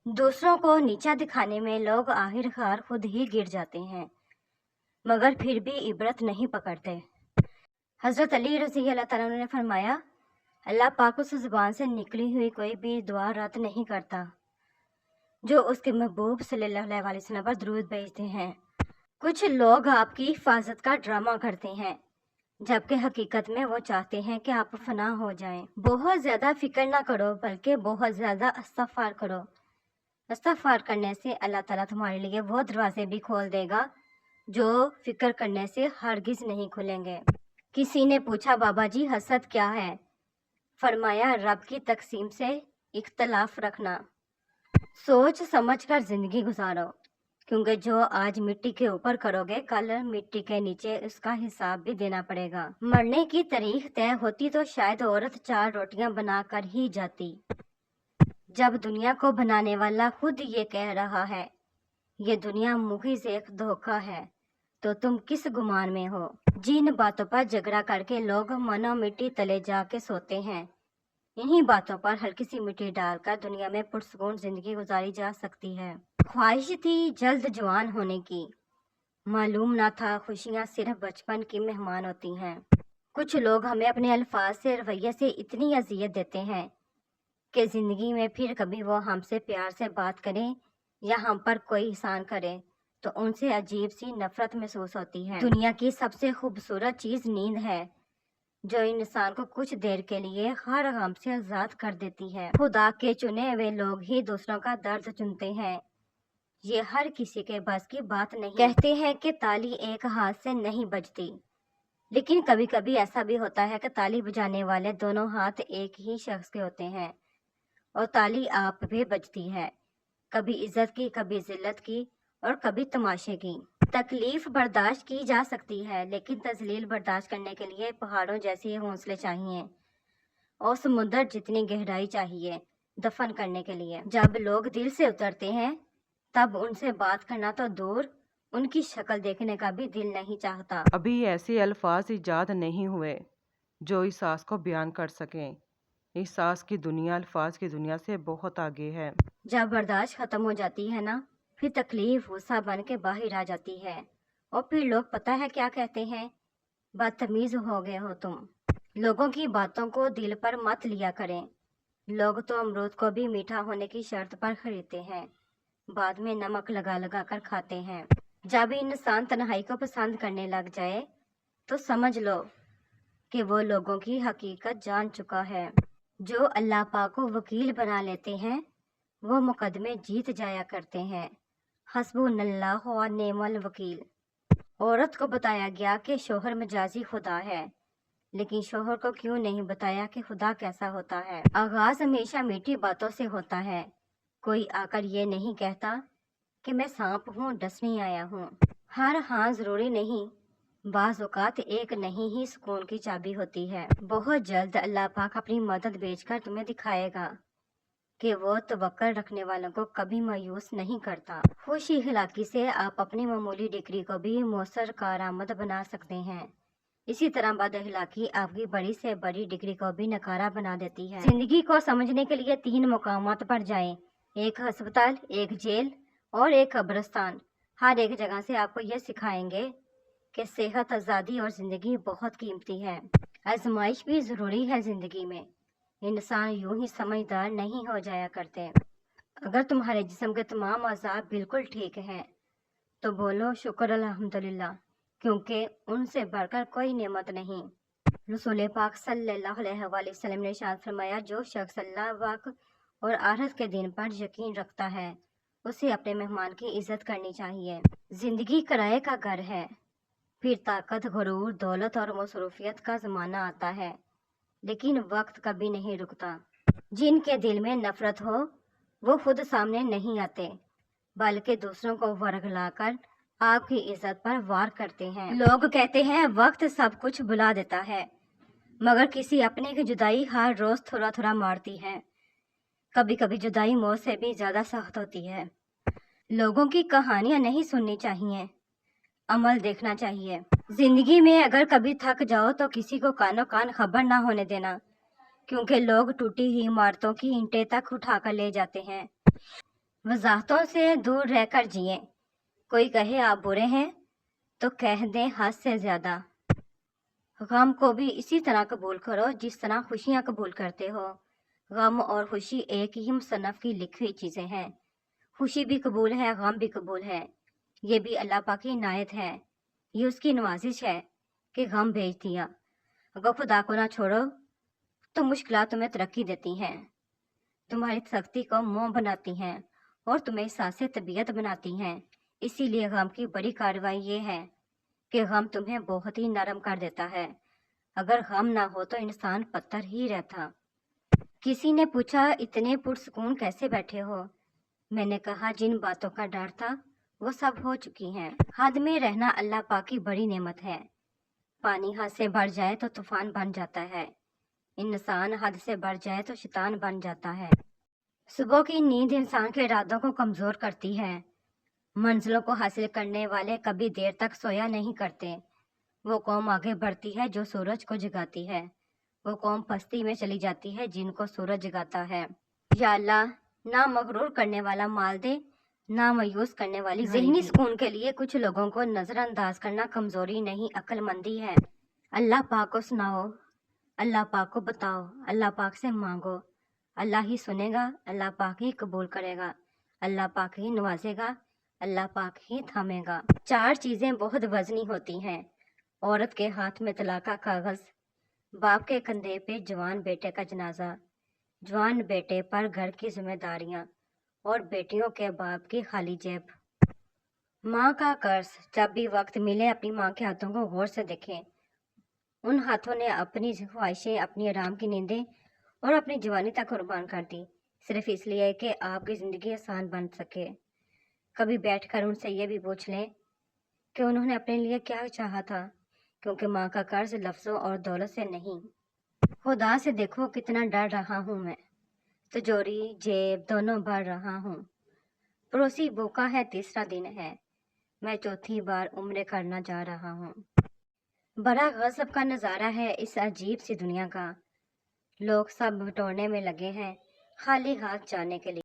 दूसरों को नीचा दिखाने में लोग आखिरकार खुद ही गिर जाते हैं, मगर फिर भी इबरत नहीं पकड़ते। हज़रत अली रज़ी अल्लाह तआला अन्हु ने फरमाया, अल्लाह पाक उस ज़ुबान से निकली हुई कोई भी दुआ रद्द नहीं करता जो उसके महबूब सल्लल्लाहु अलैहि वसल्लम पर दुरूद भेजते हैं। कुछ लोग आपकी हिफाजत का ड्रामा करते हैं, जबकि हकीकत में वो चाहते हैं कि आप फना हो जाएं। बहुत ज़्यादा फिक्र ना करो, बल्कि बहुत ज़्यादा इस्तग़फ़ार करो। इस्तग़फ़ार करने से अल्लाह ताला तुम्हारे लिए वो दरवाजे भी खोल देगा जो फिक्र करने से हरगिज़ नहीं खुलेंगे। किसी ने पूछा, बाबा जी हसद क्या है? फरमाया, रब की तकसीम से इख्तलाफ रखना। सोच समझ कर ज़िंदगी गुजारो, क्योंकि जो आज मिट्टी के ऊपर करोगे कल मिट्टी के नीचे उसका हिसाब भी देना पड़ेगा। मरने की तारीख तय होती तो शायद औरत 4 रोटियां बना कर ही जाती। जब दुनिया को बनाने वाला खुद ये कह रहा है ये दुनिया मुखिज़ एक धोखा है, तो तुम किस गुमान में हो? जिन बातों पर झगड़ा करके लोग मनो मिट्टी तले जाके सोते हैं, इन्हीं बातों पर हल्की सी मिट्टी डालकर दुनिया में पुरसुकून जिंदगी गुजारी जा सकती है। ख्वाहिश थी जल्द जवान होने की, मालूम ना था खुशियाँ सिर्फ बचपन की मेहमान होती हैं। कुछ लोग हमें अपने अल्फाज से रवैये से इतनी अजियत देते हैं कि ज़िंदगी में फिर कभी वो हमसे प्यार से बात करें या हम पर कोई एहसान करें तो उनसे अजीब सी नफरत महसूस होती है। दुनिया की सबसे खूबसूरत चीज़ नींद है, जो इंसान को कुछ देर के लिए हर गम से आज़ाद कर देती है। खुदा के चुने हुए लोग ही दूसरों का दर्द चुनते हैं, ये हर किसी के बस की बात नहीं। कहते हैं कि ताली एक हाथ से नहीं बजती, लेकिन कभी कभी ऐसा भी होता है कि ताली बजाने वाले दोनों हाथ एक ही शख्स के होते हैं और ताली आप भी बजती है, कभी इज्जत की, कभी जिल्लत की और कभी तमाशे की। तकलीफ बर्दाश्त की जा सकती है, लेकिन तजलील बर्दाश्त करने के लिए पहाड़ों जैसे हौसले चाहिए और समुद्र जितनी गहराई चाहिए दफन करने के लिए। जब लोग दिल से उतरते हैं तब उनसे बात करना तो दूर, उनकी शक्ल देखने का भी दिल नहीं चाहता। अभी ऐसे अल्फाज इजाद नहीं हुए जो एहसास को बयान कर सकें। एहसास की दुनिया अल्फाज की दुनिया से बहुत आगे है। जब बर्दाश्त खत्म हो जाती है ना, फिर तकलीफ गुस्सा बन के बाहर आ जाती है और फिर लोग पता है क्या कहते हैं, बदतमीज हो गए हो तुम। लोगों की बातों को दिल पर मत लिया करें। लोग तो अमरूद को भी मीठा होने की शर्त पर खरीदते हैं, बाद में नमक लगा लगा कर खाते हैं। जब इंसान तन्हाई को पसंद करने लग जाए तो समझ लो कि वो लोगों की हकीकत जान चुका है। जो अल्लाह पाक को वकील बना लेते हैं वो मुकदमे जीत जाया करते हैं। हस्बुनल्लाह व निअमल वकील। औरत को बताया गया कि शोहर मजाजी खुदा है, लेकिन शोहर को क्यों नहीं बताया कि खुदा कैसा होता है। आगाज हमेशा मीठी बातों से होता है, कोई आकर ये नहीं कहता कि मैं सांप हूँ डसने आया हूँ। हर हाँ जरूरी नहीं, बाज़ औक़ात एक नहीं ही सुकून की चाबी होती है। बहुत जल्द अल्लाह पाक अपनी मदद भेजकर तुम्हें दिखाएगा कि वो तवक्कल रखने वालों को कभी मायूस नहीं करता। खुश इखलाकी से आप अपनी मामूली डिग्री को भी मौसर कारआमद बना सकते हैं। इसी तरह बदअखलाकी आपकी बड़ी से बड़ी डिग्री को भी नकारा बना देती है। जिंदगी को समझने के लिए 3 मुकामात पर जाएं, एक अस्पताल, एक जेल और एक कब्रिस्तान। हर एक जगह से आपको यह सिखाएंगे कि सेहत, आज़ादी और ज़िंदगी बहुत कीमती है। आजमाइश भी ज़रूरी है ज़िंदगी में, इंसान यूं ही समझदार नहीं हो जाया करते। अगर तुम्हारे जिस्म के तमाम अज़ा बिल्कुल ठीक हैं तो बोलो शुक्र अल्हम्दुलिल्लाह, क्योंकि उनसे बढ़कर कोई नेमत नहीं। रसूल पाक सल्लल्लाहु अलैहि वसल्लम ने इरशाद फरमाया, जो शख्स अल्लाह पाक और आखिरत के दिन पर यकीन रखता है उसे अपने मेहमान की इज्जत करनी चाहिए। जिंदगी किराए का घर है, फिर ताकत, गुरूर, दौलत और मसरूफियत का ज़माना आता है, लेकिन वक्त कभी नहीं रुकता। जिनके दिल में नफरत हो वो खुद सामने नहीं आते, बल्कि दूसरों को वरगलाकर आपकी इज्जत पर वार करते हैं। लोग कहते हैं वक्त सब कुछ भुला देता है, मगर किसी अपने की जुदाई हर रोज थोड़ा थोड़ा मारती है। कभी कभी जुदाई मौत से भी ज्यादा सख्त होती है। लोगों की कहानियां नहीं सुननी चाहिए, अमल देखना चाहिए। जिंदगी में अगर कभी थक जाओ तो किसी को कानो कान खबर ना होने देना, क्योंकि लोग टूटी हुई इमारतों की ईंटें तक उठाकर ले जाते हैं, वजाहतों से दूर रहकर जिए। कोई कहे आप बुरे हैं तो कह दें हद से ज़्यादा। गम को भी इसी तरह कबूल करो जिस तरह खुशियाँ कबूल करते हो। गम और खुशी एक ही मुसन्नफ़ की लिखी हुई चीज़ें हैं। खुशी भी कबूल है, गम भी कबूल है। ये भी अल्लाह पाक की इनायत है, ये उसकी नवाजिश है कि गम भेज दिया। अगर खुदा को ना छोड़ो तो मुश्किलात तुम्हें तरक्की देती हैं, तुम्हारी सख्ती को मोह बनाती हैं और तुम्हें एहसास तबीयत बनाती हैं। इसीलिए गम की बड़ी कार्रवाई ये है कि गम तुम्हें बहुत ही नरम कर देता है। अगर गम ना हो तो इंसान पत्थर ही रहता। किसी ने पूछा इतने पुरसुकून कैसे बैठे हो? मैंने कहा जिन बातों का डर था वो सब हो चुकी हैं। हद में रहना अल्लाह पाक की बड़ी नेमत है। पानी हद से बढ़ जाए तो तूफान बन जाता है, इंसान हद से बढ़ जाए तो शैतान बन जाता है। सुबह की नींद इंसान के इरादों को कमज़ोर करती है। मंजिलों को हासिल करने वाले कभी देर तक सोया नहीं करते। वो कौम आगे बढ़ती है जो सूरज को जगाती है, वो कौम पस्ती में चली जाती है जिनको सूरज जगाता है। या अल्लाह, ना मगरूर करने वाला माल दे, ना मायूस करने वाली ज़हनी सुकून के लिए कुछ लोगों को नज़रअंदाज करना कमज़ोरी नहीं अक्लमंदी है। अल्लाह पाक को सुनाओ, अल्लाह पाक को बताओ, अल्लाह पाक से मांगो। अल्लाह ही सुनेगा, अल्लाह पाक ही कबूल करेगा, अल्लाह पाक ही नवाजेगा, अल्लाह पाक ही थामेगा। 4 चीज़ें बहुत वजनी होती हैं। औरत के हाथ में तलाक का कागज़, बाप के कंधे पे जवान बेटे का जनाजा, जवान बेटे पर घर की जिम्मेदारियां और बेटियों के बाप की खाली जेब। माँ का कर्ज, जब भी वक्त मिले अपनी माँ के हाथों को गौर से देखें। उन हाथों ने अपनी ख्वाहिशें, अपनी आराम की नींदें और अपनी जवानी तक कुर्बान कर दी, सिर्फ इसलिए कि आपकी ज़िंदगी आसान बन सके। कभी बैठकर उनसे ये भी पूछ लें कि उन्होंने अपने लिए क्या चाहा था, क्योंकि माँ का कर्ज लफ्ज़ों और दौलत से नहीं। खुदा से देखो कितना डर रहा हूँ मैं, तिजोरी जेब दोनों भर रहा हूँ। पड़ोसी भूखा है, तीसरा दिन है, मैं चौथी बार उम्रे करना जा रहा हूँ। बड़ा गज़ब का नज़ारा है इस अजीब सी दुनिया का। लोग सब बटोरने में लगे हैं, खाली हाथ जाने के लिए।